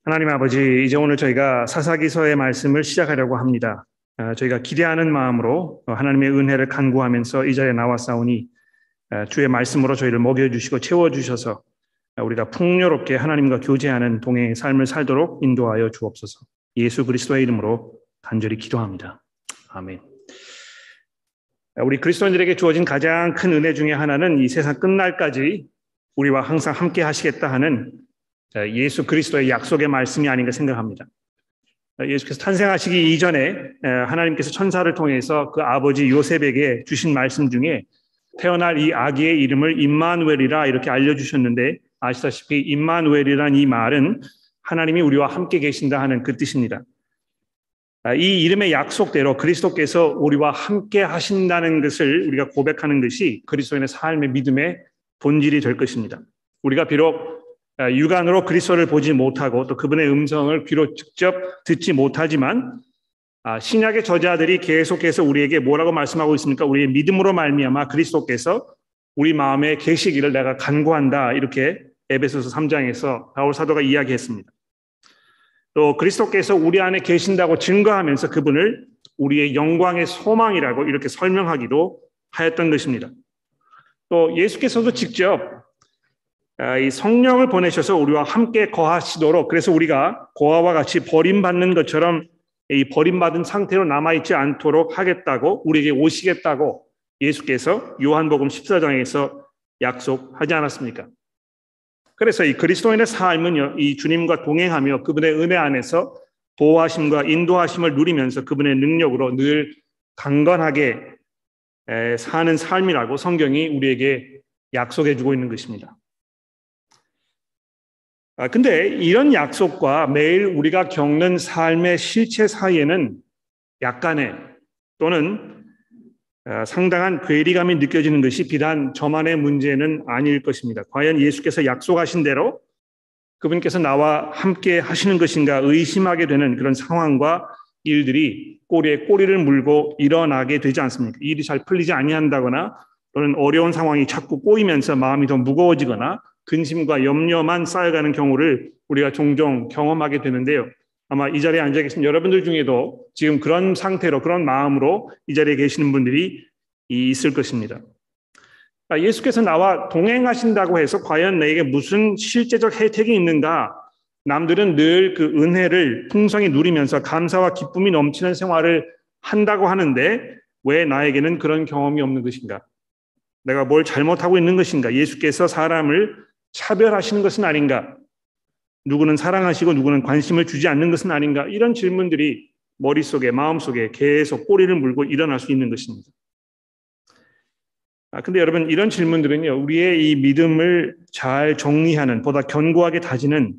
하나님 아버지, 이제 오늘 저희가 사사기서의 말씀을 시작하려고 합니다. 저희가 기대하는 마음으로 하나님의 은혜를 간구하면서 이 자리에 나왔사오니 주의 말씀으로 저희를 먹여주시고 채워주셔서 우리가 풍요롭게 하나님과 교제하는 동행의 삶을 살도록 인도하여 주옵소서. 예수 그리스도의 이름으로 간절히 기도합니다. 아멘. 우리 그리스도인들에게 주어진 가장 큰 은혜 중에 하나는 이 세상 끝날까지 우리와 항상 함께 하시겠다 하는 예수 그리스도의 약속의 말씀이 아닌가 생각합니다. 예수께서 탄생하시기 이전에 하나님께서 천사를 통해서 그 아버지 요셉에게 주신 말씀 중에 태어날 이 아기의 이름을 임마누엘이라 이렇게 알려주셨는데, 아시다시피 임마누엘이란 이 말은 하나님이 우리와 함께 계신다 하는 그 뜻입니다. 이 이름의 약속대로 그리스도께서 우리와 함께 하신다는 것을 우리가 고백하는 것이 그리스도인의 삶의 믿음의 본질이 될 것입니다. 우리가 비록 육안으로 그리스도를 보지 못하고 또 그분의 음성을 귀로 직접 듣지 못하지만 신약의 저자들이 계속해서 우리에게 뭐라고 말씀하고 있습니까? 우리의 믿음으로 말미암아 그리스도께서 우리 마음에 계시기를 내가 간구한다, 이렇게 에베소서 3장에서 바울 사도가 이야기했습니다. 또 그리스도께서 우리 안에 계신다고 증거하면서 그분을 우리의 영광의 소망이라고 이렇게 설명하기도 하였던 것입니다. 또 예수께서도 직접 이 성령을 보내셔서 우리와 함께 거하시도록, 그래서 우리가 고아와 같이 버림받는 것처럼 이 버림받은 상태로 남아있지 않도록 하겠다고, 우리에게 오시겠다고 예수께서 요한복음 14장에서 약속하지 않았습니까? 그래서 이 그리스도인의 삶은요, 이 주님과 동행하며 그분의 은혜 안에서 보호하심과 인도하심을 누리면서 그분의 능력으로 늘 강건하게 사는 삶이라고 성경이 우리에게 약속해주고 있는 것입니다. 근데 이런 약속과 매일 우리가 겪는 삶의 실체 사이에는 약간의 또는 상당한 괴리감이 느껴지는 것이 비단 저만의 문제는 아닐 것입니다. 과연 예수께서 약속하신 대로 그분께서 나와 함께 하시는 것인가 의심하게 되는 그런 상황과 일들이 꼬리에 꼬리를 물고 일어나게 되지 않습니까? 일이 잘 풀리지 아니한다거나 또는 어려운 상황이 자꾸 꼬이면서 마음이 더 무거워지거나 근심과 염려만 쌓여가는 경우를 우리가 종종 경험하게 되는데요. 아마 이 자리에 앉아 계신 여러분들 중에도 지금 그런 상태로, 그런 마음으로 이 자리에 계시는 분들이 있을 것입니다. 예수께서 나와 동행하신다고 해서 과연 내게 무슨 실제적 혜택이 있는가? 남들은 늘 그 은혜를 풍성히 누리면서 감사와 기쁨이 넘치는 생활을 한다고 하는데 왜 나에게는 그런 경험이 없는 것인가? 내가 뭘 잘못하고 있는 것인가? 예수께서 사람을 차별하시는 것은 아닌가? 누구는 사랑하시고 누구는 관심을 주지 않는 것은 아닌가? 이런 질문들이 머릿속에, 마음속에 계속 꼬리를 물고 일어날 수 있는 것입니다. 근데 여러분, 이런 질문들은요, 우리의 이 믿음을 잘 정리하는, 보다 견고하게 다지는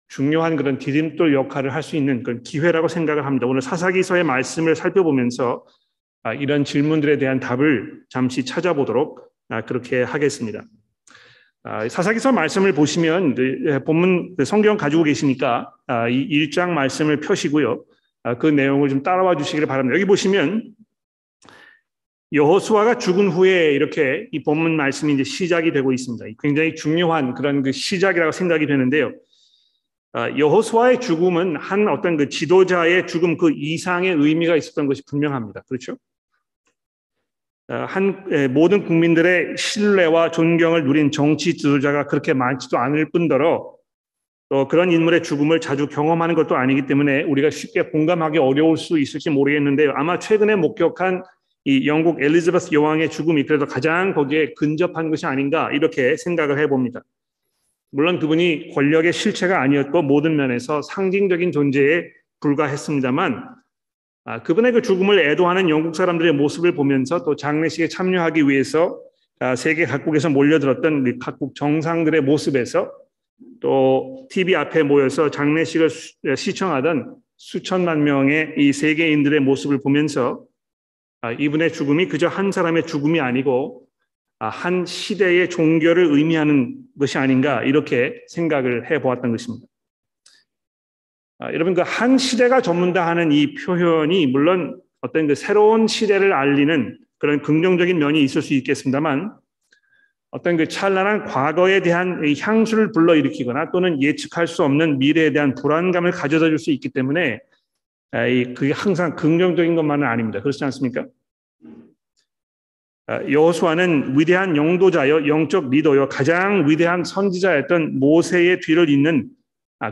중요한 그런 디딤돌 역할을 할 수 있는 그런 기회라고 생각을 합니다. 오늘 사사기서의 말씀을 살펴보면서 이런 질문들에 대한 답을 잠시 찾아보도록 그렇게 하겠습니다. 사사기서 말씀을 보시면 본문 성경 가지고 계시니까 이 1장 말씀을 펴시고요. 그 내용을 좀 따라와 주시기를 바랍니다. 여기 보시면 여호수아가 죽은 후에 이렇게 이 본문 말씀이 이제 시작이 되고 있습니다. 굉장히 중요한 그런 그 시작이라고 생각이 되는데요. 여호수아의 죽음은 한 어떤 그 지도자의 죽음 그 이상의 의미가 있었던 것이 분명합니다. 그렇죠? 모든 국민들의 신뢰와 존경을 누린 정치 지도자가 그렇게 많지도 않을 뿐더러 또 그런 인물의 죽음을 자주 경험하는 것도 아니기 때문에 우리가 쉽게 공감하기 어려울 수 있을지 모르겠는데요. 아마 최근에 목격한 이 영국 엘리자베스 여왕의 죽음이 그래도 가장 거기에 근접한 것이 아닌가 이렇게 생각을 해봅니다. 물론 그분이 권력의 실체가 아니었고 모든 면에서 상징적인 존재에 불과했습니다만 그분의 그 죽음을 애도하는 영국 사람들의 모습을 보면서 또 장례식에 참여하기 위해서 세계 각국에서 몰려들었던 각국 정상들의 모습에서 또 TV 앞에 모여서 장례식을 시청하던 수천만 명의 이 세계인들의 모습을 보면서 이분의 죽음이 그저 한 사람의 죽음이 아니고 한 시대의 종교를 의미하는 것이 아닌가 이렇게 생각을 해보았던 것입니다. 여러분, 그 한 시대가 접는다 하는 이 표현이 물론 어떤 그 새로운 시대를 알리는 그런 긍정적인 면이 있을 수 있겠습니다만 어떤 그 찬란한 과거에 대한 향수를 불러일으키거나 또는 예측할 수 없는 미래에 대한 불안감을 가져다 줄 수 있기 때문에 그게 항상 긍정적인 것만은 아닙니다. 그렇지 않습니까? 여호수아는 위대한 영도자여 영적 리더여 가장 위대한 선지자였던 모세의 뒤를 잇는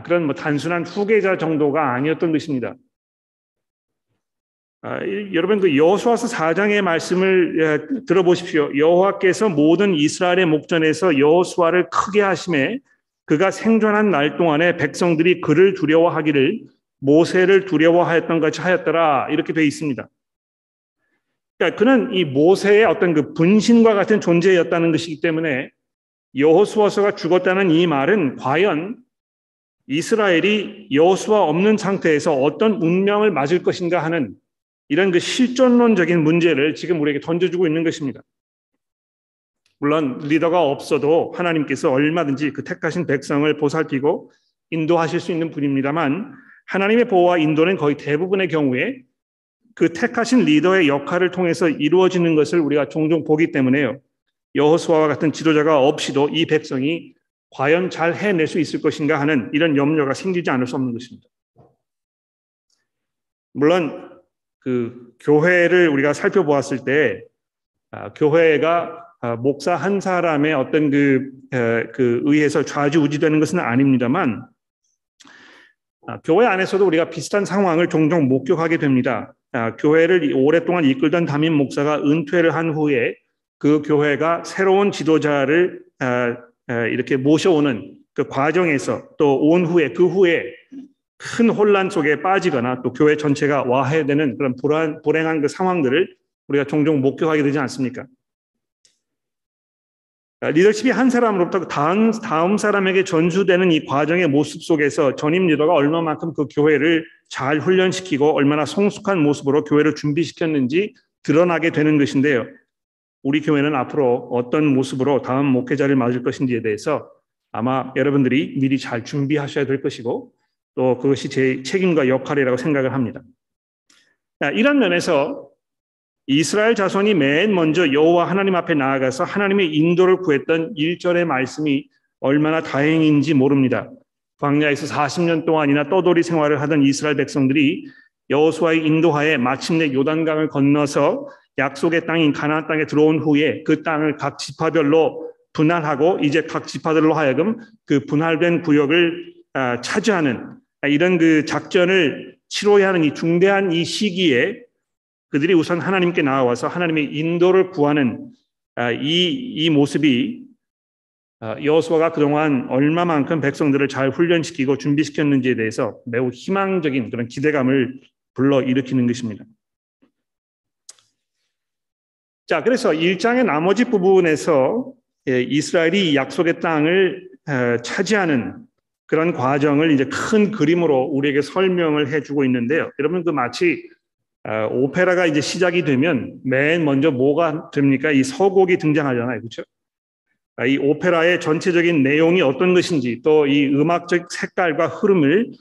그런 단순한 후계자 정도가 아니었던 것입니다. 여러분 그 여호수아서 4장의 말씀을 들어보십시오. 여호와께서 모든 이스라엘의 목전에서 여호수아를 크게 하심에 그가 생존한 날 동안에 백성들이 그를 두려워하기를 모세를 두려워하였던 같이 하였더라 이렇게 되어 있습니다. 그러니까 그는 이 모세의 어떤 그 분신과 같은 존재였다는 것이기 때문에 여호수아서가 죽었다는 이 말은 과연 이스라엘이 여호수아 없는 상태에서 어떤 운명을 맞을 것인가 하는 이런 그 실존론적인 문제를 지금 우리에게 던져주고 있는 것입니다. 물론 리더가 없어도 하나님께서 얼마든지 그 택하신 백성을 보살피고 인도하실 수 있는 분입니다만 하나님의 보호와 인도는 거의 대부분의 경우에 그 택하신 리더의 역할을 통해서 이루어지는 것을 우리가 종종 보기 때문에요. 여호수아와 같은 지도자가 없이도 이 백성이 과연 잘 해낼 수 있을 것인가 하는 이런 염려가 생기지 않을 수 없는 것입니다. 물론 그 교회를 우리가 살펴보았을 때 교회가 목사 한 사람의 어떤 그 의해서 좌지우지되는 것은 아닙니다만 교회 안에서도 우리가 비슷한 상황을 종종 목격하게 됩니다. 교회를 오랫동안 이끌던 담임 목사가 은퇴를 한 후에 그 교회가 새로운 지도자를 이렇게 모셔오는 그 과정에서 또 온 후에 그 후에 큰 혼란 속에 빠지거나 또 교회 전체가 와해되는 그런 불행한 그 상황들을 우리가 종종 목격하게 되지 않습니까? 리더십이 한 사람으로부터 다음 사람에게 전수되는 이 과정의 모습 속에서 전임 리더가 얼마만큼 그 교회를 잘 훈련시키고 얼마나 성숙한 모습으로 교회를 준비시켰는지 드러나게 되는 것인데요. 우리 교회는 앞으로 어떤 모습으로 다음 목회자를 맞을 것인지에 대해서 아마 여러분들이 미리 잘 준비하셔야 될 것이고 또 그것이 제 책임과 역할이라고 생각을 합니다. 이런 면에서 이스라엘 자손이 맨 먼저 여호와 하나님 앞에 나아가서 하나님의 인도를 구했던 1절의 말씀이 얼마나 다행인지 모릅니다. 광야에서 40년 동안이나 떠돌이 생활을 하던 이스라엘 백성들이 여호수아의 인도하에 마침내 요단강을 건너서 약속의 땅인 가나안 땅에 들어온 후에 그 땅을 각 지파별로 분할하고 이제 각 지파들로 하여금 그 분할된 구역을 차지하는 이런 그 작전을 치러야 하는 이 중대한 이 시기에 그들이 우선 하나님께 나와서 하나님의 인도를 구하는 이 모습이 여호수아가 그동안 얼마만큼 백성들을 잘 훈련시키고 준비시켰는지에 대해서 매우 희망적인 그런 기대감을 불러일으키는 것입니다. 자, 그래서 1장의 나머지 부분에서 이스라엘이 약속의 땅을 차지하는 그런 과정을 이제 큰 그림으로 우리에게 설명을 해주고 있는데요. 여러분 그 마치 오페라가 이제 시작이 되면 맨 먼저 뭐가 됩니까? 이 서곡이 등장하잖아요, 그렇죠? 이 오페라의 전체적인 내용이 어떤 것인지 또 이 음악적 색깔과 흐름을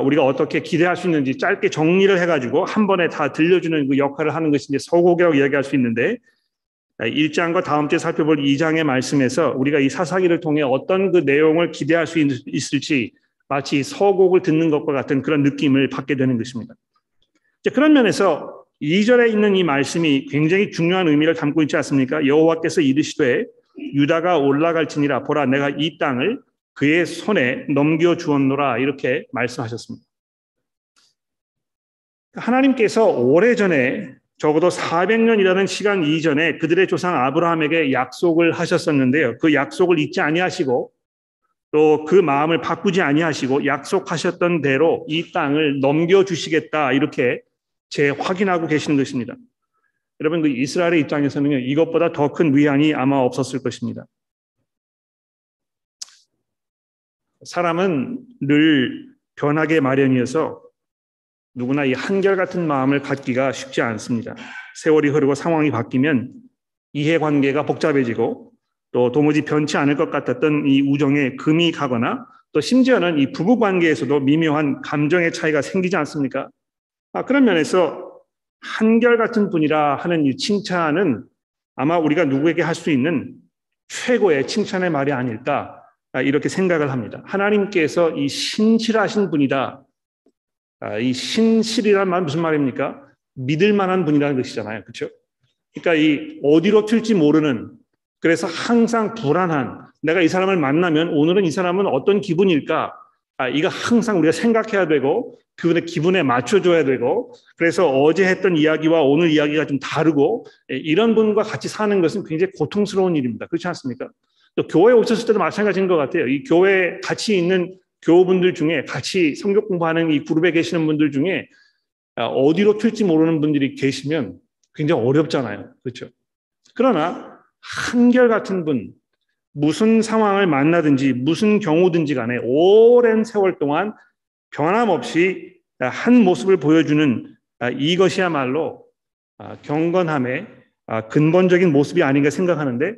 우리가 어떻게 기대할 수 있는지 짧게 정리를 해가지고 한 번에 다 들려주는 그 역할을 하는 것이 이제 서곡이라고 이야기할 수 있는데 1장과 다음 주에 살펴볼 2장의 말씀에서 우리가 이 사사기를 통해 어떤 그 내용을 기대할 수 있을지 마치 서곡을 듣는 것과 같은 그런 느낌을 받게 되는 것입니다. 그런 면에서 2절에 있는 이 말씀이 굉장히 중요한 의미를 담고 있지 않습니까? 여호와께서 이르시되 유다가 올라갈지니라 보라 내가 이 땅을 그의 손에 넘겨주었노라 이렇게 말씀하셨습니다. 하나님께서 오래전에 적어도 400년이라는 시간 이전에 그들의 조상 아브라함에게 약속을 하셨었는데요. 그 약속을 잊지 아니하시고 또 그 마음을 바꾸지 아니하시고 약속하셨던 대로 이 땅을 넘겨주시겠다 이렇게 재확인하고 계시는 것입니다. 여러분 그 이스라엘의 입장에서는 이것보다 더 큰 위안이 아마 없었을 것입니다. 사람은 늘 변하게 마련이어서 누구나 이 한결같은 마음을 갖기가 쉽지 않습니다. 세월이 흐르고 상황이 바뀌면 이해관계가 복잡해지고 또 도무지 변치 않을 것 같았던 이 우정에 금이 가거나 또 심지어는 이 부부관계에서도 미묘한 감정의 차이가 생기지 않습니까? 그런 면에서 한결같은 분이라 하는 이 칭찬은 아마 우리가 누구에게 할 수 있는 최고의 칭찬의 말이 아닐까 이렇게 생각을 합니다. 하나님께서 이 신실하신 분이다. 이 신실이란 말 무슨 말입니까? 믿을 만한 분이라는 것이잖아요. 그렇죠? 그러니까 이 어디로 튈지 모르는, 그래서 항상 불안한, 내가 이 사람을 만나면 오늘은 이 사람은 어떤 기분일까? 이거 항상 우리가 생각해야 되고 그분의 기분에 맞춰줘야 되고, 그래서 어제 했던 이야기와 오늘 이야기가 좀 다르고, 이런 분과 같이 사는 것은 굉장히 고통스러운 일입니다. 그렇지 않습니까? 또 교회에 오셨을 때도 마찬가지인 것 같아요. 이 교회에 같이 있는 교우분들 중에, 같이 성경 공부하는 이 그룹에 계시는 분들 중에 어디로 튈지 모르는 분들이 계시면 굉장히 어렵잖아요. 그렇죠? 그러나 한결같은 분, 무슨 상황을 만나든지 무슨 경우든지 간에 오랜 세월 동안 변함없이 한 모습을 보여주는 이것이야말로 경건함의 근본적인 모습이 아닌가 생각하는데,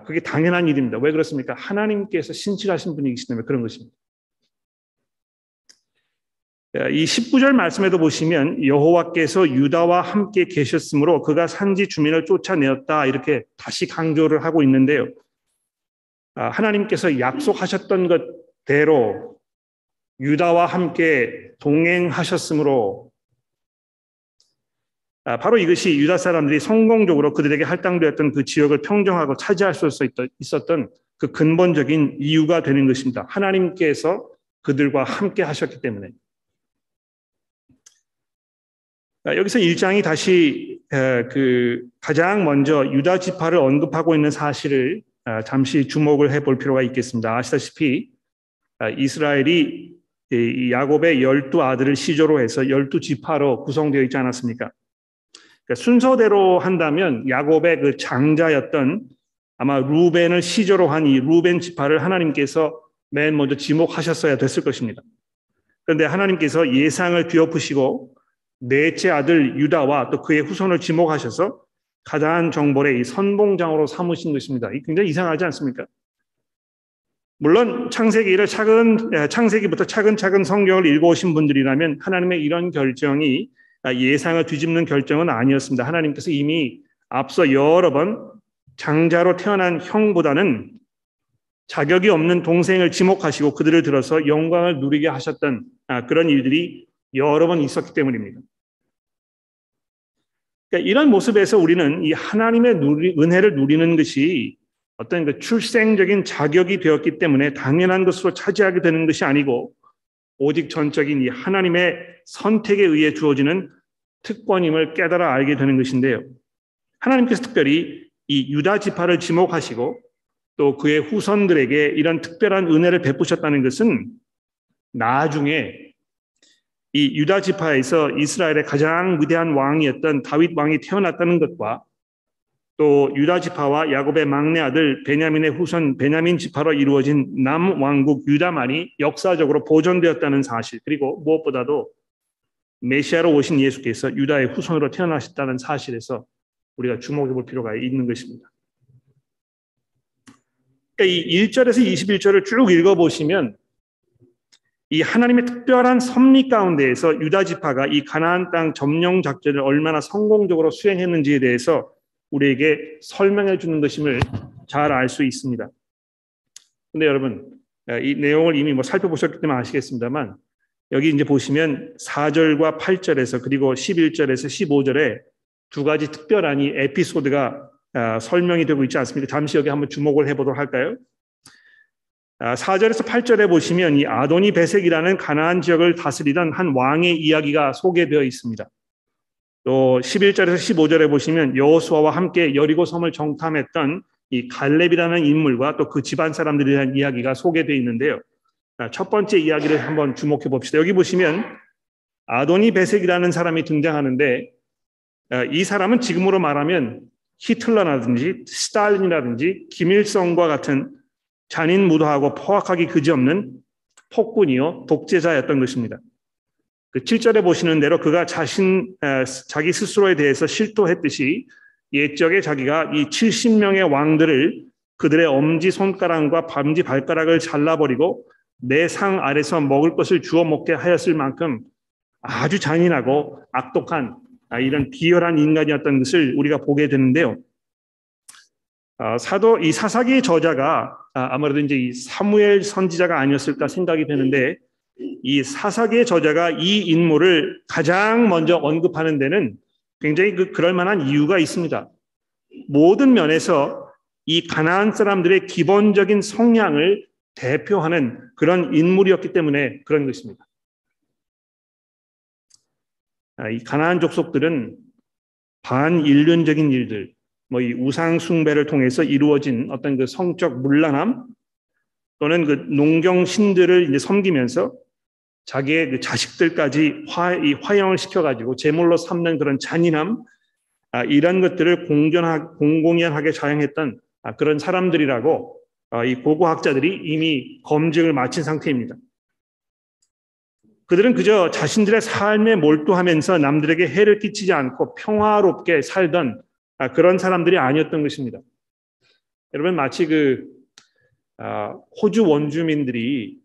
그게 당연한 일입니다. 왜 그렇습니까? 하나님께서 신실하신 분이시기 때문에 그런 것입니다. 이 19절 말씀에도 보시면 여호와께서 유다와 함께 계셨으므로 그가 산지 주민을 쫓아내었다, 이렇게 다시 강조를 하고 있는데요. 하나님께서 약속하셨던 것대로 유다와 함께 동행하셨으므로, 바로 이것이 유다 사람들이 성공적으로 그들에게 할당되었던 그 지역을 평정하고 차지할 수 있었던 그 근본적인 이유가 되는 것입니다. 하나님께서 그들과 함께 하셨기 때문에. 여기서 1장이 다시 가장 먼저 유다 지파를 언급하고 있는 사실을 잠시 주목을 해볼 필요가 있겠습니다. 아시다시피 이스라엘이 야곱의 12아들을 시조로 해서 12지파로 구성되어 있지 않았습니까? 그러니까 순서대로 한다면 야곱의 그 장자였던 아마 루벤을 시조로 한 이 루벤 지파를 하나님께서 맨 먼저 지목하셨어야 됐을 것입니다. 그런데 하나님께서 예상을 뒤엎으시고 넷째 아들 유다와 또 그의 후손을 지목하셔서 가나안 정벌의 이 선봉장으로 삼으신 것입니다. 이 굉장히 이상하지 않습니까? 물론 창세기부터 차근차근 성경을 읽어오신 분들이라면 하나님의 이런 결정이 예상을 뒤집는 결정은 아니었습니다. 하나님께서 이미 앞서 여러 번 장자로 태어난 형보다는 자격이 없는 동생을 지목하시고 그들을 들어서 영광을 누리게 하셨던 그런 일들이 여러 번 있었기 때문입니다. 그러니까 이런 모습에서 우리는 이 하나님의 은혜를 누리는 것이 어떤 그 출생적인 자격이 되었기 때문에 당연한 것으로 차지하게 되는 것이 아니고, 오직 전적인 이 하나님의 선택에 의해 주어지는 특권임을 깨달아 알게 되는 것인데요. 하나님께서 특별히 이 유다 지파를 지목하시고 또 그의 후손들에게 이런 특별한 은혜를 베푸셨다는 것은 나중에 이 유다 지파에서 이스라엘의 가장 위대한 왕이었던 다윗 왕이 태어났다는 것과 또 유다 지파와 야곱의 막내 아들 베냐민의 후손 베냐민 지파로 이루어진 남왕국 유다만이 역사적으로 보존되었다는 사실, 그리고 무엇보다도 메시아로 오신 예수께서 유다의 후손으로 태어나셨다는 사실에서 우리가 주목해 볼 필요가 있는 것입니다. 그러니까 이 1절에서 21절을 쭉 읽어보시면 이 하나님의 특별한 섭리 가운데에서 유다 지파가 이 가나안 땅 점령 작전을 얼마나 성공적으로 수행했는지에 대해서 우리에게 설명해 주는 것임을 잘 알 수 있습니다. 그런데 여러분, 이 내용을 이미 살펴보셨기 때문에 아시겠습니다만, 여기 이제 보시면 4절과 8절에서 그리고 11절에서 15절에 두 가지 특별한 이 에피소드가 설명이 되고 있지 않습니까? 잠시 여기 한번 주목을 해보도록 할까요? 4절에서 8절에 보시면 이 아도니 베색이라는 가나안 지역을 다스리던 한 왕의 이야기가 소개되어 있습니다. 또 11절에서 15절에 보시면 여호수아와 함께 여리고 섬을 정탐했던 이 갈렙이라는 인물과 또 그 집안 사람들에 대한 이야기가 소개되어 있는데요. 첫 번째 이야기를 한번 주목해 봅시다. 여기 보시면 아도니 베색이라는 사람이 등장하는데, 이 사람은 지금으로 말하면 히틀러라든지 스탈린이라든지 김일성과 같은 잔인무도하고 포악하기 그지없는 폭군이요 독재자였던 것입니다. 그 7절에 보시는 대로 그가 자기 스스로에 대해서 실토했듯이 옛적에 자기가 이 70명의 왕들을 그들의 엄지손가락과 밤지발가락을 잘라버리고 내 상 아래서 먹을 것을 주워 먹게 하였을 만큼 아주 잔인하고 악독한 이런 비열한 인간이었던 것을 우리가 보게 되는데요. 이 사사기 저자가 아무래도 이제 이 사무엘 선지자가 아니었을까 생각이 되는데, 이 사사기의 저자가 이 인물을 가장 먼저 언급하는 데는 굉장히 그럴 만한 이유가 있습니다. 모든 면에서 이 가나안 사람들의 기본적인 성향을 대표하는 그런 인물이었기 때문에 그런 것입니다. 이 가나안 족속들은 반인륜적인 일들, 이 우상 숭배를 통해서 이루어진 어떤 그 성적 문란함 또는 그 농경 신들을 이제 섬기면서 자기의 그 자식들까지 화형을 시켜가지고 제물로 삼는 그런 잔인함, 이런 것들을 공공연하게 자행했던 그런 사람들이라고 이 고고학자들이 이미 검증을 마친 상태입니다. 그들은 그저 자신들의 삶에 몰두하면서 남들에게 해를 끼치지 않고 평화롭게 살던 그런 사람들이 아니었던 것입니다. 여러분, 마치 호주 원주민들이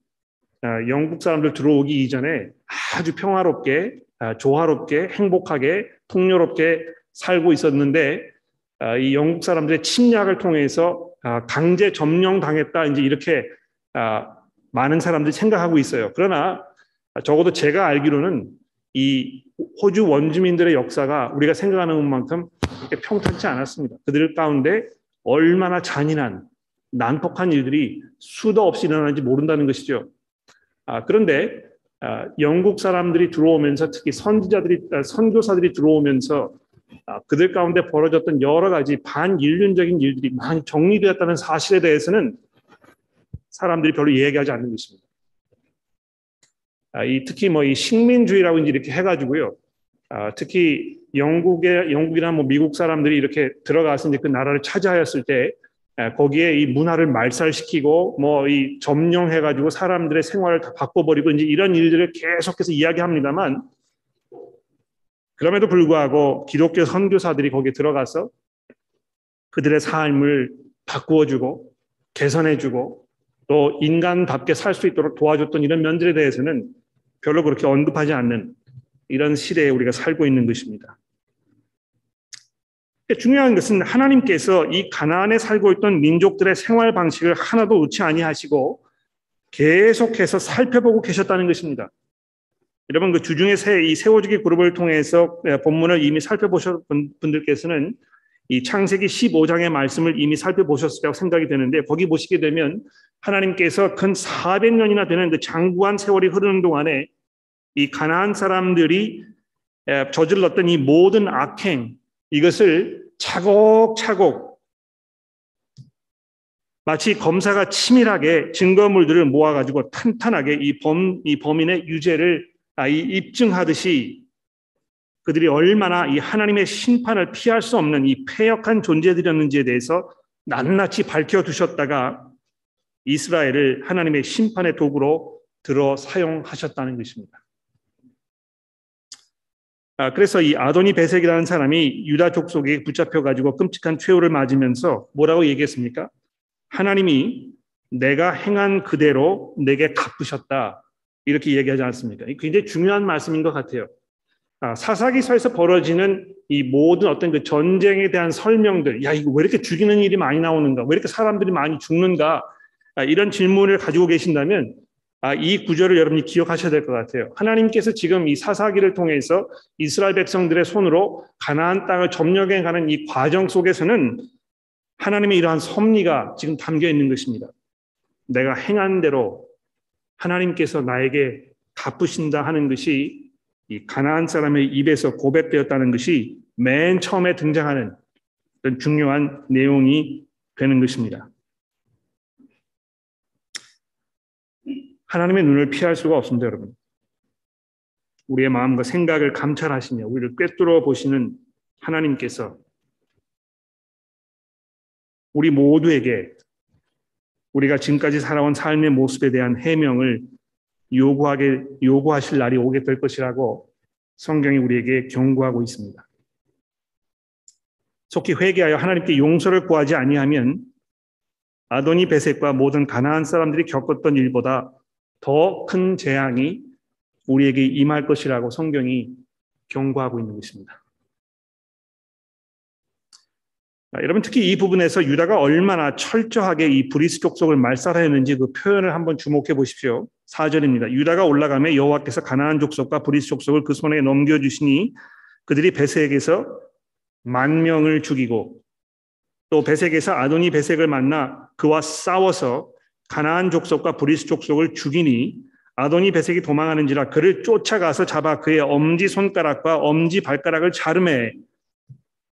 영국 사람들 들어오기 이전에 아주 평화롭게, 조화롭게, 행복하게, 풍요롭게 살고 있었는데, 이 영국 사람들의 침략을 통해서 강제 점령당했다, 이제 이렇게 많은 사람들이 생각하고 있어요. 그러나 적어도 제가 알기로는 이 호주 원주민들의 역사가 우리가 생각하는 것만큼 그렇게 평탄치 않았습니다. 그들 가운데 얼마나 잔인한, 난폭한 일들이 수도 없이 일어나는지 모른다는 것이죠. 그런데 영국 사람들이 들어오면서, 특히 선교사들이 들어오면서 그들 가운데 벌어졌던 여러 가지 반인륜적인 일들이 많이 정리되었다는 사실에 대해서는 사람들이 별로 이야기하지 않는 것입니다. 특히 이 식민주의라고 이렇게 해가지고요. 특히 영국이나 미국 사람들이 이렇게 들어가서 이제 그 나라를 차지하였을 때 거기에 이 문화를 말살시키고 이 점령해가지고 사람들의 생활을 다 바꿔버리고 이제 이런 일들을 계속해서 이야기합니다만, 그럼에도 불구하고 기독교 선교사들이 거기에 들어가서 그들의 삶을 바꾸어주고 개선해주고 또 인간답게 살 수 있도록 도와줬던 이런 면들에 대해서는 별로 그렇게 언급하지 않는 이런 시대에 우리가 살고 있는 것입니다. 중요한 것은 하나님께서 이 가나안에 살고 있던 민족들의 생활 방식을 하나도 놓지 아니하시고 계속해서 살펴보고 계셨다는 것입니다. 여러분, 그 주중에 이 세워주기 그룹을 통해서 본문을 이미 살펴보셨던 분들께서는 이 창세기 15장의 말씀을 이미 살펴보셨으리라고 생각이 되는데, 거기 보시게 되면 하나님께서 근 400년이나 되는 그 장구한 세월이 흐르는 동안에 이 가나안 사람들이 저질렀던 이 모든 악행, 이것을 차곡차곡 마치 검사가 치밀하게 증거물들을 모아가지고 탄탄하게 이 범인의 유죄를 입증하듯이 그들이 얼마나 이 하나님의 심판을 피할 수 없는 이 패역한 존재들이었는지에 대해서 낱낱이 밝혀두셨다가 이스라엘을 하나님의 심판의 도구로 들어 사용하셨다는 것입니다. 그래서 이 아도니 베색이라는 사람이 유다 족속에 붙잡혀가지고 끔찍한 최후를 맞으면서 뭐라고 얘기했습니까? 하나님이 내가 행한 그대로 내게 갚으셨다, 이렇게 얘기하지 않습니까? 굉장히 중요한 말씀인 것 같아요. 사사기서에서 벌어지는 이 모든 어떤 그 전쟁에 대한 설명들, 이거 왜 이렇게 죽이는 일이 많이 나오는가, 왜 이렇게 사람들이 많이 죽는가, 이런 질문을 가지고 계신다면 이 구절을 여러분이 기억하셔야 될 것 같아요. 하나님께서 지금 이 사사기를 통해서 이스라엘 백성들의 손으로 가나안 땅을 점령해가는 이 과정 속에서는 하나님의 이러한 섭리가 지금 담겨 있는 것입니다. 내가 행한 대로 하나님께서 나에게 갚으신다 하는 것이 이 가나안 사람의 입에서 고백되었다는 것이 맨 처음에 등장하는 어떤 중요한 내용이 되는 것입니다. 하나님의 눈을 피할 수가 없습니다, 여러분. 우리의 마음과 생각을 감찰하시며 우리를 꿰뚫어 보시는 하나님께서 우리 모두에게 우리가 지금까지 살아온 삶의 모습에 대한 해명을 요구하실 날이 오게 될 것이라고 성경이 우리에게 경고하고 있습니다. 속히 회개하여 하나님께 용서를 구하지 아니하면 아도니 베셋과 모든 가나안 사람들이 겪었던 일보다 더 큰 재앙이 우리에게 임할 것이라고 성경이 경고하고 있는 것입니다. 여러분 특히 이 부분에서 유다가 얼마나 철저하게 이 브리스 족속을 말살하였는지 그 표현을 한번 주목해 보십시오. 4절입니다. 유다가 올라가며 여호와께서 가나안 족속과 브리스 족속을 그 손에 넘겨주시니 그들이 베색에서 10,000명을 죽이고 또 베색에서 아도니 베색을 만나 그와 싸워서 가나안 족속과 브리스 족속을 죽이니 아도니 베색이 도망하는지라 그를 쫓아가서 잡아 그의 엄지 손가락과 엄지 발가락을 자르매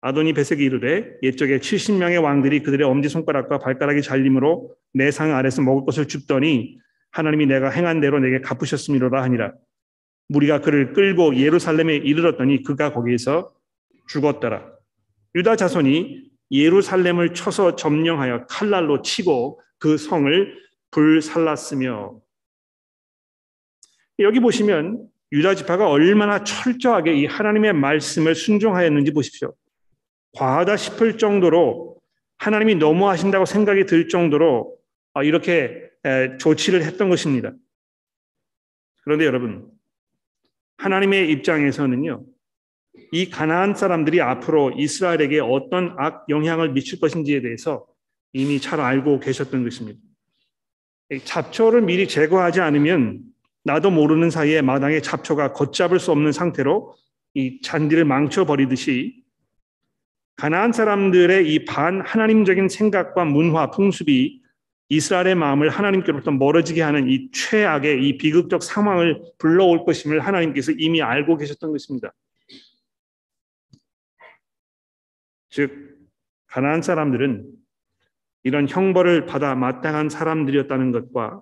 아도니 베색이 이르되 옛적에 70명의 왕들이 그들의 엄지손가락과 발가락이 잘림으로 내 상 아래서 먹을 것을 줍더니 하나님이 내가 행한 대로 내게 갚으셨음이로다 하니라. 무리가 그를 끌고 예루살렘에 이르렀더니 그가 거기에서 죽었더라. 유다 자손이 예루살렘을 쳐서 점령하여 칼날로 치고 그 성을 불살랐으며, 여기 보시면 유다 지파가 얼마나 철저하게 이 하나님의 말씀을 순종하였는지 보십시오. 과하다 싶을 정도로 하나님이 너무하신다고 생각이 들 정도로 이렇게 조치를 했던 것입니다. 그런데 여러분, 하나님의 입장에서는요, 이 가나안 사람들이 앞으로 이스라엘에게 어떤 악 영향을 미칠 것인지에 대해서 이미 잘 알고 계셨던 것입니다. 잡초를 미리 제거하지 않으면 나도 모르는 사이에 마당에 잡초가 걷잡을 수 없는 상태로 이 잔디를 망쳐버리듯이 가나안 사람들의 이 반하나님적인 생각과 문화, 풍습이 이스라엘의 마음을 하나님께로부터 멀어지게 하는 이 최악의 이 비극적 상황을 불러올 것임을 하나님께서 이미 알고 계셨던 것입니다. 즉, 가나안 사람들은 이런 형벌을 받아 마땅한 사람들이었다는 것과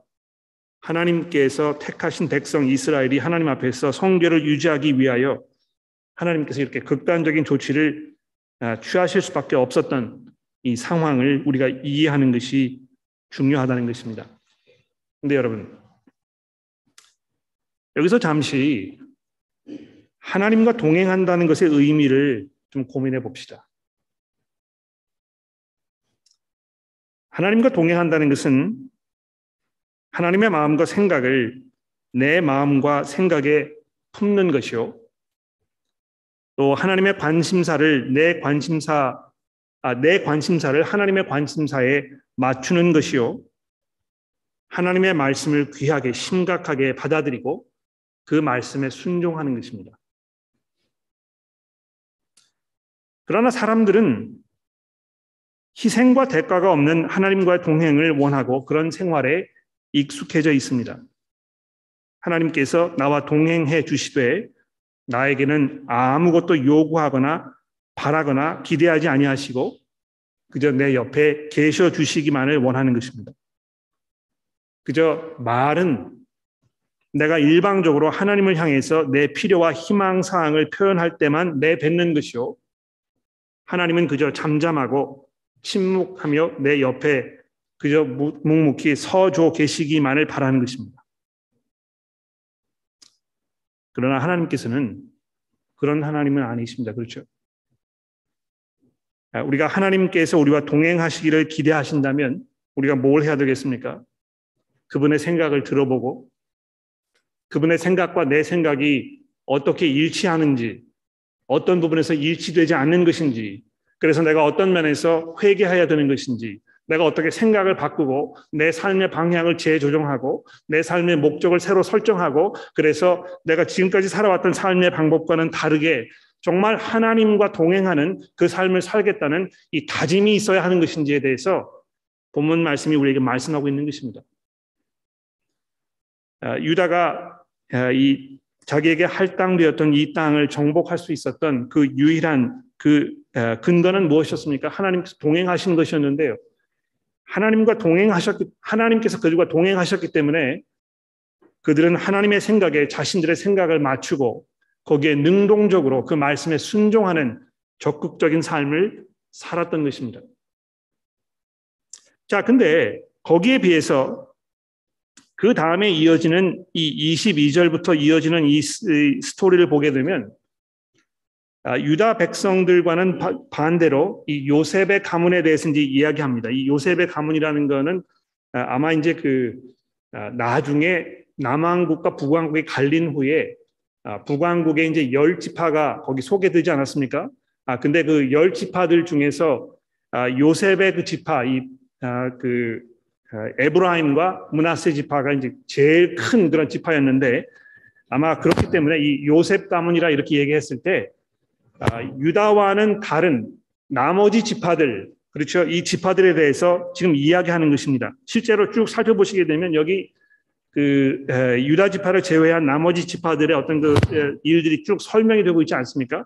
하나님께서 택하신 백성 이스라엘이 하나님 앞에서 성결을 유지하기 위하여 하나님께서 이렇게 극단적인 조치를 취하실 수밖에 없었던 이 상황을 우리가 이해하는 것이 중요하다는 것입니다. 그런데 여러분, 여기서 잠시 하나님과 동행한다는 것의 의미를 좀 고민해 봅시다. 하나님과 동행한다는 것은 하나님의 마음과 생각을 내 마음과 생각에 품는 것이요, 또 하나님의 관심사를 내 관심사를 하나님의 관심사에 맞추는 것이요, 하나님의 말씀을 귀하게 심각하게 받아들이고 그 말씀에 순종하는 것입니다. 그러나 사람들은 희생과 대가가 없는 하나님과의 동행을 원하고 그런 생활에 익숙해져 있습니다. 하나님께서 나와 동행해 주시되 나에게는 아무것도 요구하거나 바라거나 기대하지 아니하시고 그저 내 옆에 계셔 주시기만을 원하는 것입니다. 그저 말은 내가 일방적으로 하나님을 향해서 내 필요와 희망 사항을 표현할 때만 내뱉는 것이요, 하나님은 그저 잠잠하고 침묵하며 내 옆에 그저 묵묵히 서줘 계시기만을 바라는 것입니다. 그러나 하나님께서는 그런 하나님은 아니십니다. 그렇죠? 우리가 하나님께서 우리와 동행하시기를 기대하신다면 우리가 뭘 해야 되겠습니까? 그분의 생각을 들어보고 그분의 생각과 내 생각이 어떻게 일치하는지, 어떤 부분에서 일치되지 않는 것인지, 그래서 내가 어떤 면에서 회개해야 되는 것인지, 내가 어떻게 생각을 바꾸고 내 삶의 방향을 재조정하고 내 삶의 목적을 새로 설정하고, 그래서 내가 지금까지 살아왔던 삶의 방법과는 다르게 정말 하나님과 동행하는 그 삶을 살겠다는 이 다짐이 있어야 하는 것인지에 대해서 본문 말씀이 우리에게 말씀하고 있는 것입니다. 유다가 이 자기에게 할당되었던 이 땅을 정복할 수 있었던 그 유일한 그 근거는 무엇이었습니까? 하나님께서 동행하신 것이었는데요. 하나님께서 그들과 동행하셨기 때문에 그들은 하나님의 생각에 자신들의 생각을 맞추고 거기에 능동적으로 그 말씀에 순종하는 적극적인 삶을 살았던 것입니다. 자, 근데 거기에 비해서 그 다음에 이어지는 이 22절부터 이어지는 이 스토리를 보게 되면 유다 백성들과는 반대로 이 요셉의 가문에 대해서 이제 이야기합니다. 이 요셉의 가문이라는 거는 아마 이제 나중에 남왕국과 북왕국이 갈린 후에 북왕국에 이제 10지파가 거기 소개되지 않았습니까? 근데 그 10지파들 중에서 요셉의 그 지파, 에브라임과 므낫세 지파가 이제 제일 큰 그런 지파였는데 아마 그렇기 때문에 이 요셉 가문이라 이렇게 얘기했을 때 유다와는 다른 나머지 지파들, 그렇죠? 이 지파들에 대해서 지금 이야기하는 것입니다. 실제로 쭉 살펴보시게 되면 여기 유다 지파를 제외한 나머지 지파들의 어떤 일들이 쭉 설명이 되고 있지 않습니까?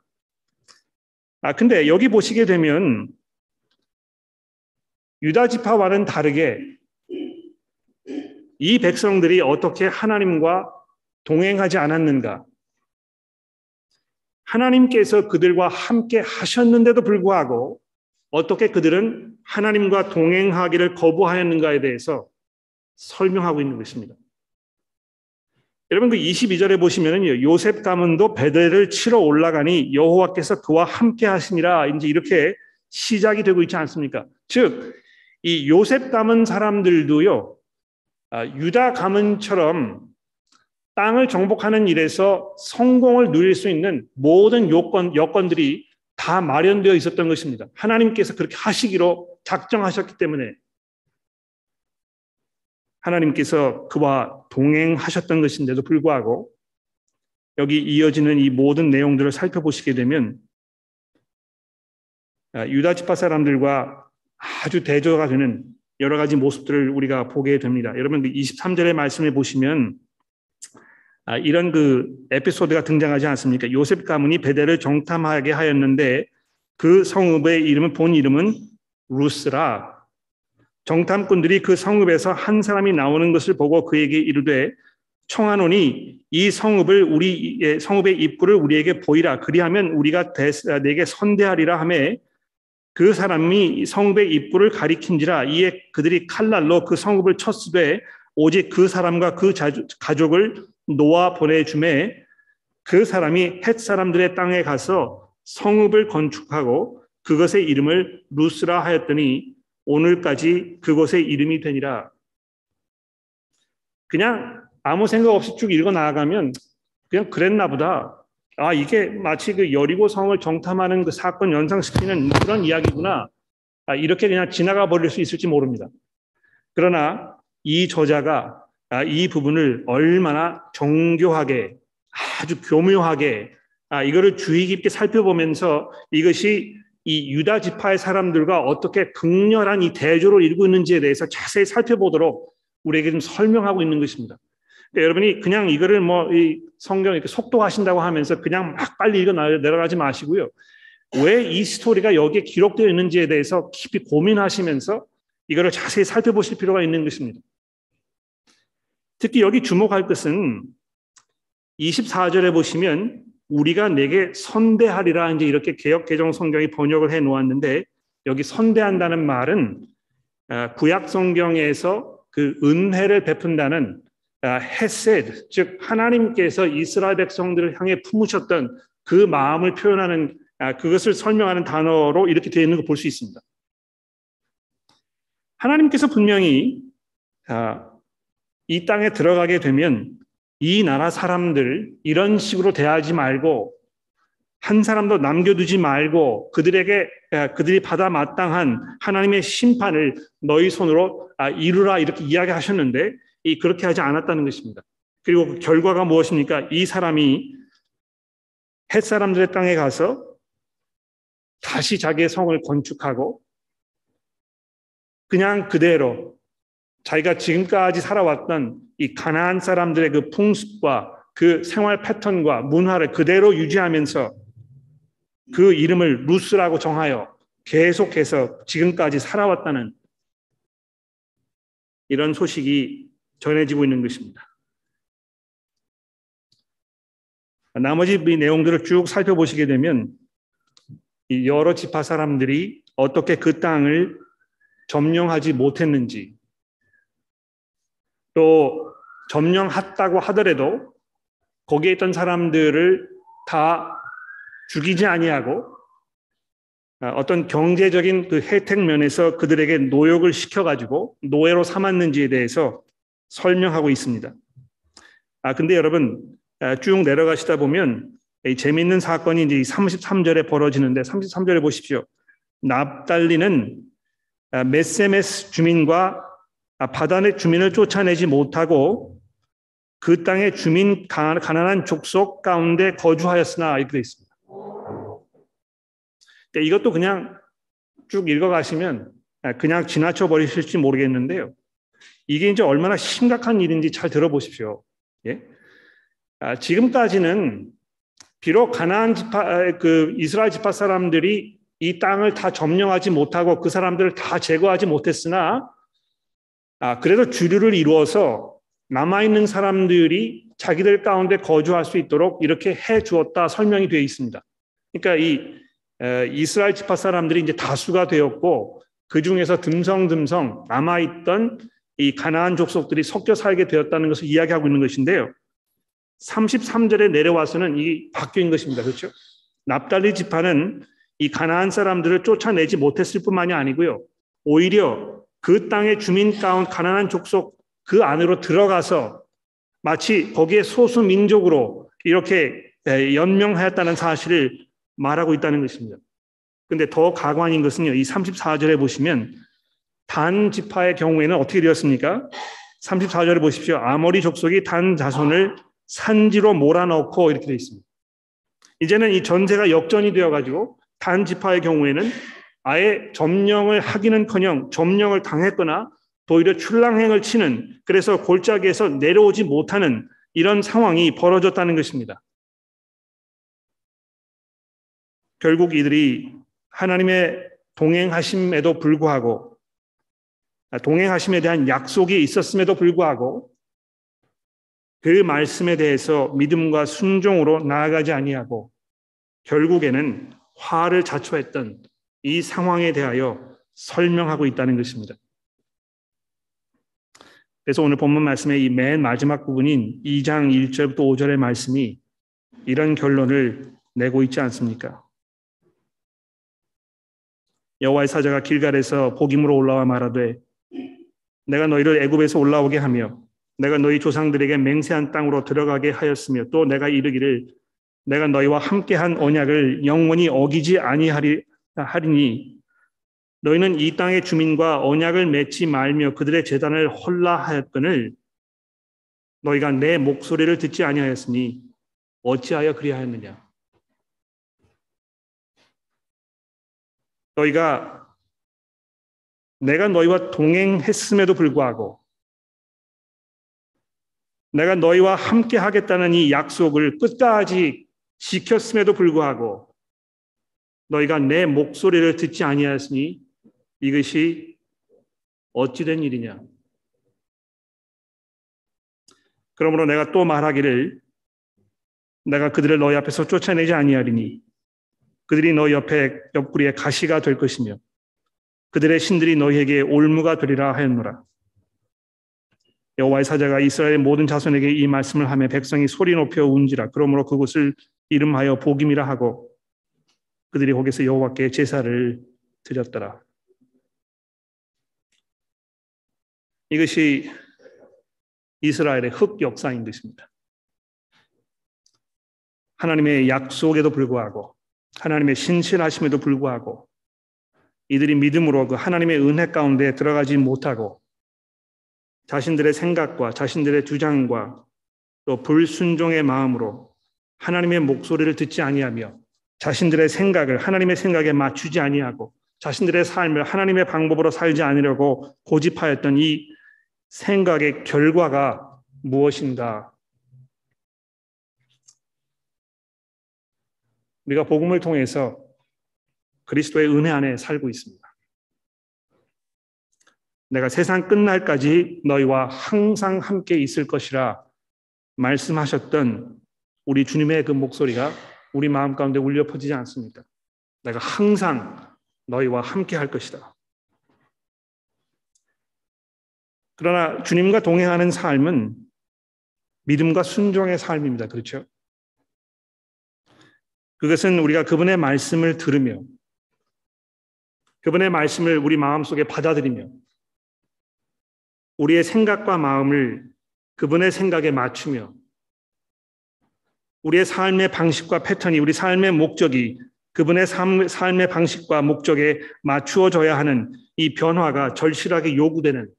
근데 여기 보시게 되면 유다 지파와는 다르게 이 백성들이 어떻게 하나님과 동행하지 않았는가? 하나님께서 그들과 함께 하셨는데도 불구하고 어떻게 그들은 하나님과 동행하기를 거부하였는가에 대해서 설명하고 있는 것입니다. 여러분 그 22절에 보시면은요, 요셉 가문도 베델을 치러 올라가니 여호와께서 그와 함께 하시니라 이제 이렇게 시작이 되고 있지 않습니까? 즉 이 요셉 가문 사람들도요, 유다 가문처럼 땅을 정복하는 일에서 성공을 누릴 수 있는 모든 여건들이 다 마련되어 있었던 것입니다. 하나님께서 그렇게 하시기로 작정하셨기 때문에 하나님께서 그와 동행하셨던 것인데도 불구하고 여기 이어지는 이 모든 내용들을 살펴보시게 되면 유다 지파 사람들과 아주 대조가 되는 여러 가지 모습들을 우리가 보게 됩니다. 여러분 23절의 말씀을 보시면 이런 에피소드가 등장하지 않습니까? 요셉 가문이 베델을 정탐하게 하였는데 그 성읍의 이름은 본 이름은 루스라. 정탐꾼들이 그 성읍에서 한 사람이 나오는 것을 보고 그에게 이르되 청하노니 이 성읍의 입구를 우리에게 보이라. 그리하면 우리가 내게 선대하리라 하매 그 사람이 성읍의 입구를 가리킨지라. 이에 그들이 칼날로 그 성읍을 쳤으되 오직 그 사람과 그 가족을 놓아 보내주매 그 사람이 헷 사람들의 땅에 가서 성읍을 건축하고 그것의 이름을 루스라 하였더니 오늘까지 그곳의 이름이 되니라. 그냥 아무 생각 없이 쭉 읽어 나아가면 그냥 그랬나 보다. 이게 마치 그 여리고 성을 정탐하는 그 사건 연상시키는 그런 이야기구나. 이렇게 그냥 지나가 버릴 수 있을지 모릅니다. 그러나 이 저자가 이 부분을 얼마나 정교하게 아주 교묘하게 이거를 주의 깊게 살펴보면서 이것이 이 유다 지파의 사람들과 어떻게 극렬한 이 대조를 이루고 있는지에 대해서 자세히 살펴보도록 우리에게 좀 설명하고 있는 것입니다. 그러니까 여러분이 그냥 이거를 이 성경 이렇게 속도하신다고 하면서 그냥 막 빨리 읽어 내려가지 마시고요. 왜 이 스토리가 여기에 기록되어 있는지에 대해서 깊이 고민하시면서 이거를 자세히 살펴보실 필요가 있는 것입니다. 특히 여기 주목할 것은 24절에 보시면 우리가 내게 선대하리라 이제 이렇게 개역 개정 성경이 번역을 해 놓았는데 여기 선대한다는 말은 구약 성경에서 그 은혜를 베푼다는 헤세드, 즉 하나님께서 이스라엘 백성들을 향해 품으셨던 그 마음을 표현하는 그것을 설명하는 단어로 이렇게 되어 있는 걸 볼 수 있습니다. 하나님께서 분명히 이 땅에 들어가게 되면 이 나라 사람들 이런 식으로 대하지 말고 한 사람도 남겨두지 말고 그들이 받아 마땅한 하나님의 심판을 너희 손으로 이루라 이렇게 이야기하셨는데 그렇게 하지 않았다는 것입니다. 그리고 그 결과가 무엇입니까? 이 사람이 헷 사람들의 땅에 가서 다시 자기의 성을 건축하고 그냥 그대로 자기가 지금까지 살아왔던 이 가나안 사람들의 그 풍습과 그 생활 패턴과 문화를 그대로 유지하면서 그 이름을 루스라고 정하여 계속해서 지금까지 살아왔다는 이런 소식이 전해지고 있는 것입니다. 나머지 이 내용들을 쭉 살펴보시게 되면 이 여러 지파 사람들이 어떻게 그 땅을 점령하지 못했는지 또 점령했다고 하더라도 거기에 있던 사람들을 다 죽이지 아니하고 어떤 경제적인 그 혜택 면에서 그들에게 노역을 시켜가지고 노예로 삼았는지에 대해서 설명하고 있습니다. 근데 여러분 쭉 내려가시다 보면 재미있는 사건이 이제 33절에 벌어지는데 33절에 보십시오. 납달리는 메세메스 주민과 바단의 주민을 쫓아내지 못하고 그 땅의 주민 가나안 족속 가운데 거주하였으나 이렇게 되어 있습니다. 이것도 그냥 쭉 읽어가시면 그냥 지나쳐 버리실지 모르겠는데요. 이게 이제 얼마나 심각한 일인지 잘 들어보십시오. 예? 지금까지는 비록 가나안 지파, 이스라엘 지파 사람들이 이 땅을 다 점령하지 못하고 그 사람들을 다 제거하지 못했으나 그래도 주류를 이루어서 남아있는 사람들이 자기들 가운데 거주할 수 있도록 이렇게 해 주었다 설명이 되어 있습니다. 그러니까 이 이스라엘 지파 사람들이 이제 다수가 되었고 그 중에서 듬성듬성 남아있던 이 가나안 족속들이 섞여 살게 되었다는 것을 이야기하고 있는 것인데요. 33절에 내려와서는 이 바뀐 것입니다. 그렇죠? 납달리 지파는 이 가나안 사람들을 쫓아내지 못했을 뿐만이 아니고요. 오히려 그 땅의 주민 가운데 가나안 족속 그 안으로 들어가서 마치 거기에 소수 민족으로 이렇게 연명하였다는 사실을 말하고 있다는 것입니다. 그런데 더 가관인 것은요. 이 34절에 보시면 단 지파의 경우에는 어떻게 되었습니까? 34절에 보십시오. 아모리 족속이 단 자손을 산지로 몰아넣고 이렇게 되어 있습니다. 이제는 이 전세가 역전이 되어가지고 단 지파의 경우에는 아예 점령을 하기는커녕 점령을 당했거나 또 오히려 출랑행을 치는 그래서 골짜기에서 내려오지 못하는 이런 상황이 벌어졌다는 것입니다. 결국 이들이 하나님의 동행하심에도 불구하고 동행하심에 대한 약속이 있었음에도 불구하고 그 말씀에 대해서 믿음과 순종으로 나아가지 아니하고 결국에는 화를 자초했던 이 상황에 대하여 설명하고 있다는 것입니다. 그래서 오늘 본문 말씀의 이 맨 마지막 부분인 2장 1절부터 5절의 말씀이 이런 결론을 내고 있지 않습니까? 여호와의 사자가 길갈에서 복임으로 올라와 말하되 내가 너희를 애굽에서 올라오게 하며 내가 너희 조상들에게 맹세한 땅으로 들어가게 하였으며 또 내가 이르기를 내가 너희와 함께한 언약을 영원히 어기지 아니하리니 너희는 이 땅의 주민과 언약을 맺지 말며 그들의 제단을 헐라하였거늘 너희가 내 목소리를 듣지 아니하였으니 어찌하여 그리하였느냐. 내가 너희와 동행했음에도 불구하고 내가 너희와 함께 하겠다는 이 약속을 끝까지 지켰음에도 불구하고 너희가 내 목소리를 듣지 아니하였으니 이것이 어찌된 일이냐. 그러므로 내가 또 말하기를 내가 그들을 너희 앞에서 쫓아내지 아니하리니 그들이 너희 옆구리에 가시가 될 것이며 그들의 신들이 너희에게 올무가 되리라 하였노라. 여호와의 사자가 이스라엘 모든 자손에게 이 말씀을 하며 백성이 소리 높여 운지라. 그러므로 그곳을 이름하여 복임이라 하고 그들이 거기서 여호와께 제사를 드렸더라. 이것이 이스라엘의 흑 역사인 것입니다. 하나님의 약속에도 불구하고 하나님의 신실하심에도 불구하고 이들이 믿음으로 그 하나님의 은혜 가운데 들어가지 못하고 자신들의 생각과 자신들의 주장과 또 불순종의 마음으로 하나님의 목소리를 듣지 아니하며 자신들의 생각을 하나님의 생각에 맞추지 아니하고 자신들의 삶을 하나님의 방법으로 살지 않으려고 고집하였던 이 생각의 결과가 무엇인가? 우리가 복음을 통해서 그리스도의 은혜 안에 살고 있습니다. 내가 세상 끝날까지 너희와 항상 함께 있을 것이라 말씀하셨던 우리 주님의 그 목소리가 우리 마음 가운데 울려 퍼지지 않습니까? 내가 항상 너희와 함께 할 것이다. 그러나 주님과 동행하는 삶은 믿음과 순종의 삶입니다. 그렇죠? 그것은 우리가 그분의 말씀을 들으며 그분의 말씀을 우리 마음속에 받아들이며 우리의 생각과 마음을 그분의 생각에 맞추며 우리의 삶의 방식과 패턴이 우리 삶의 목적이 그분의 삶의 방식과 목적에 맞추어져야 하는 이 변화가 절실하게 요구되는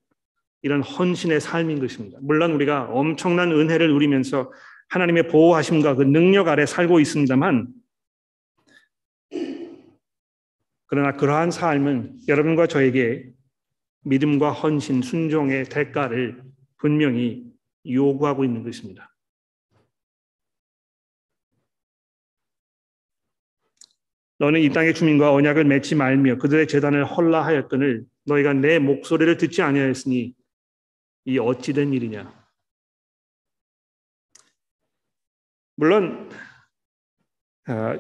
이런 헌신의 삶인 것입니다. 물론 우리가 엄청난 은혜를 누리면서 하나님의 보호하심과 그 능력 아래 살고 있습니다만, 그러나 그러한 삶은 여러분과 저에게 믿음과 헌신, 순종의 대가를 분명히 요구하고 있는 것입니다. 너는 이 땅의 주민과 언약을 맺지 말며 그들의 제단을 헐라하였거늘 너희가 내 목소리를 듣지 아니하였으니 이 어찌 된 일이냐. 물론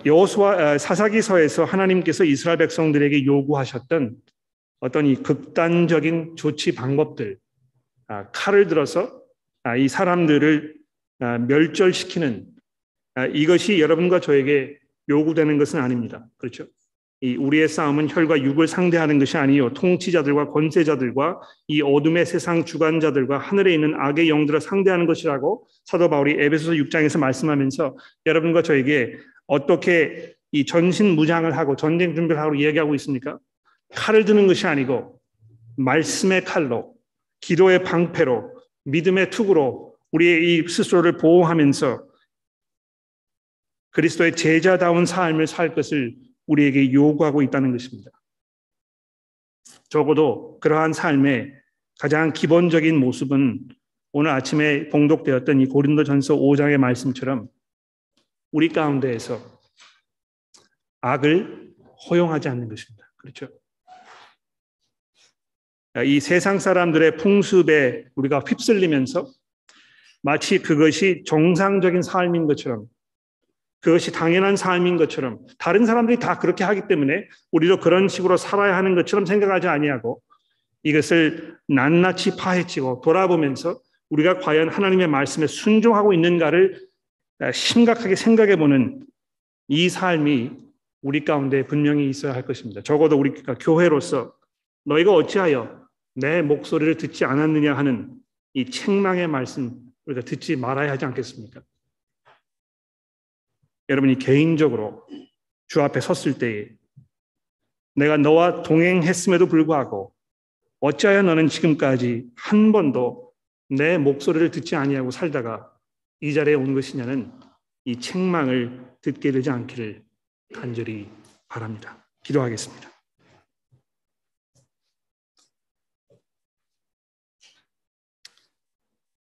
여호수아 사사기서에서 하나님께서 이스라엘 백성들에게 요구하셨던 어떤 이 극단적인 조치 방법들, 칼을 들어서 이 사람들을 멸절시키는 이것이 여러분과 저에게 요구되는 것은 아닙니다. 그렇죠? 이 우리의 싸움은 혈과 육을 상대하는 것이 아니요 통치자들과 권세자들과 이 어둠의 세상 주관자들과 하늘에 있는 악의 영들을 상대하는 것이라고 사도 바울이 에베소서 6장에서 말씀하면서 여러분과 저에게 어떻게 이 전신 무장을 하고 전쟁 준비를 하고 이야기하고 있습니까? 칼을 드는 것이 아니고 말씀의 칼로, 기도의 방패로, 믿음의 투구로 우리의 이 스스로를 보호하면서 그리스도의 제자다운 삶을 살 것을 우리에게 요구하고 있다는 것입니다. 적어도 그러한 삶의 가장 기본적인 모습은 오늘 아침에 봉독되었던 이 고린도전서 5장의 말씀처럼 우리 가운데에서 악을 허용하지 않는 것입니다. 그렇죠? 이 세상 사람들의 풍습에 우리가 휩쓸리면서 마치 그것이 정상적인 삶인 것처럼, 그것이 당연한 삶인 것처럼, 다른 사람들이 다 그렇게 하기 때문에 우리도 그런 식으로 살아야 하는 것처럼 생각하지 아니하고 이것을 낱낱이 파헤치고 돌아보면서 우리가 과연 하나님의 말씀에 순종하고 있는가를 심각하게 생각해보는 이 삶이 우리 가운데 분명히 있어야 할 것입니다. 적어도 우리가 교회로서 너희가 어찌하여 내 목소리를 듣지 않았느냐 하는 이 책망의 말씀 우리가 듣지 말아야 하지 않겠습니까? 여러분이 개인적으로 주 앞에 섰을 때에 내가 너와 동행했음에도 불구하고 어찌하여 너는 지금까지 한 번도 내 목소리를 듣지 아니하고 살다가 이 자리에 온 것이냐는 이 책망을 듣게 되지 않기를 간절히 바랍니다. 기도하겠습니다.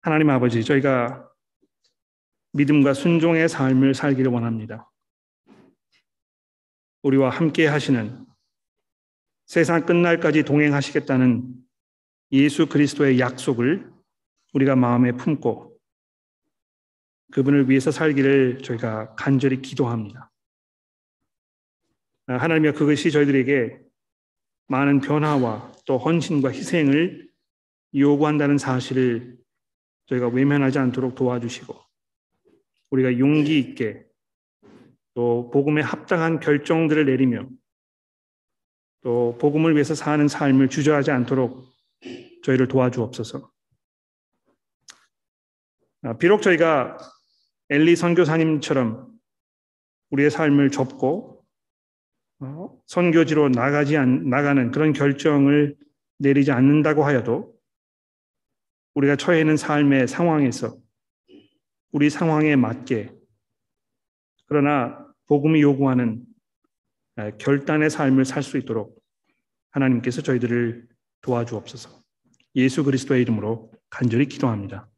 하나님 아버지, 저희가 믿음과 순종의 삶을 살기를 원합니다. 우리와 함께 하시는 세상 끝날까지 동행하시겠다는 예수 그리스도의 약속을 우리가 마음에 품고 그분을 위해서 살기를 저희가 간절히 기도합니다. 하나님이여, 그것이 저희들에게 많은 변화와 또 헌신과 희생을 요구한다는 사실을 저희가 외면하지 않도록 도와주시고 우리가 용기 있게 또 복음에 합당한 결정들을 내리며 또 복음을 위해서 사는 삶을 주저하지 않도록 저희를 도와주옵소서. 비록 저희가 엘리 선교사님처럼 우리의 삶을 접고 선교지로 나가는 그런 결정을 내리지 않는다고 하여도 우리가 처해 있는 삶의 상황에서 우리 상황에 맞게 그러나 복음이 요구하는 결단의 삶을 살 수 있도록 하나님께서 저희들을 도와주옵소서. 예수 그리스도의 이름으로 간절히 기도합니다.